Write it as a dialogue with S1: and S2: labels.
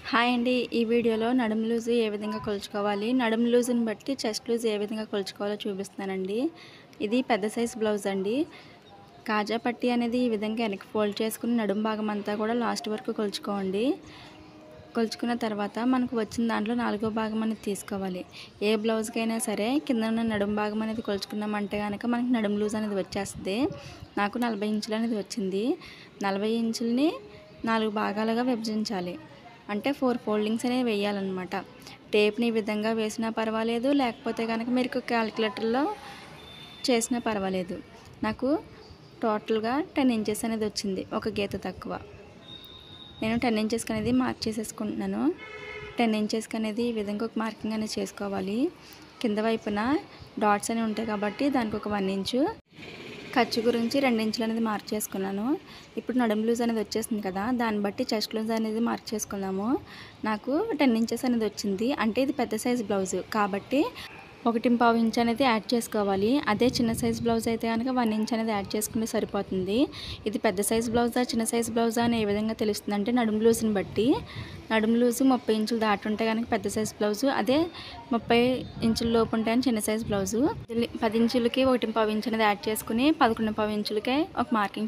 S1: Hi అండి. ఈ వీడియోలో నడుము లూజ్ ఏ విధంగా కొలుచుకోవాలి, నడుము లూజ్ని బట్టి చెస్ట్ లూజ్ ఏ విధంగా కొలుచుకోవాలో చూపిస్తున్నానండి. ఇది పెద్ద సైజ్ బ్లౌజ్ అండి. కాజా పట్టీ అనేది ఈ విధంగా వెనక్కి ఫోల్డ్ చేసుకుని నడుము భాగం అంతా కూడా లాస్ట్ వరకు కొలుచుకోండి. కొలుచుకున్న తర్వాత మనకు వచ్చిన దాంట్లో 4వ భాగం అనేది తీసుకోవాలి. ఏ బ్లౌజ్కైనా సరే కింద ఉన్న నడుము భాగం అనేది కొలుచుకున్నామంటే కనుక మనకి నడుము లూజ్ అనేది వచ్చేస్తుంది. నాకు 40 ఇంచులు అనేది వచ్చింది. 40 ఇంచులని 4 భాగాలుగా విభజించాలి. అంటే 4 ఫోల్డింగ్స్ అనేవి వేయాలన్నమాట. టేప్ని ఈ విధంగా వేసినా పర్వాలేదు, లేకపోతే కనుక మీరు క్యాలిక్యులేటర్లో చేసినా పర్వాలేదు. నాకు టోటల్గా 10 ఇంచెస్ అనేది వచ్చింది, ఒక గీత తక్కువ. నేను 10 ఇంచెస్కి అనేది మార్క్ చేసేసుకుంటున్నాను. 10 ఇంచెస్కి అనేది ఈ విధంగా ఒక మార్కింగ్ అనేది చేసుకోవాలి. కింద వైపున డాట్స్ అనేవి ఉంటాయి కాబట్టి దానికి ఒక 1 ఇంచు, ఖర్చు గురించి 2 ఇంచులు అనేది మార్క్ చేసుకున్నాను. ఇప్పుడు నడుము లూజ్ అనేది వచ్చేసింది కదా, దాన్ని బట్టి చెస్ట్ లూజ్ అనేది మార్క్ చేసుకుందాము. నాకు 10 ఇంచెస్ అనేది వచ్చింది. అంటే ఇది పెద్ద సైజ్ బ్లౌజ్ కాబట్టి 1.25 ఇంచ్ అనేది యాడ్ చేసుకోవాలి. అదే చిన్న సైజ్ బ్లౌజ్ అయితే కనుక 1 ఇంచ్ అనేది యాడ్ చేసుకుంటే సరిపోతుంది. ఇది పెద్ద సైజ్ బ్లౌజా చిన్న సైజ్ బ్లౌజా అని ఏ విధంగా తెలుస్తుంది అంటే నడుము లూజ్ని బట్టి. నడుము లూజు 30 ఇంచులు దాటి ఉంటే కనుక పెద్ద సైజ్ బ్లౌజు, అదే 30 ఇంచుల లోపు ఉంటే చిన్న సైజ్ బ్లౌజు. 10 ఇంచులకి 1.25 ఇంచ్ అనేది యాడ్ చేసుకుని 11.25 ఇంచులకే ఒక మార్కింగ్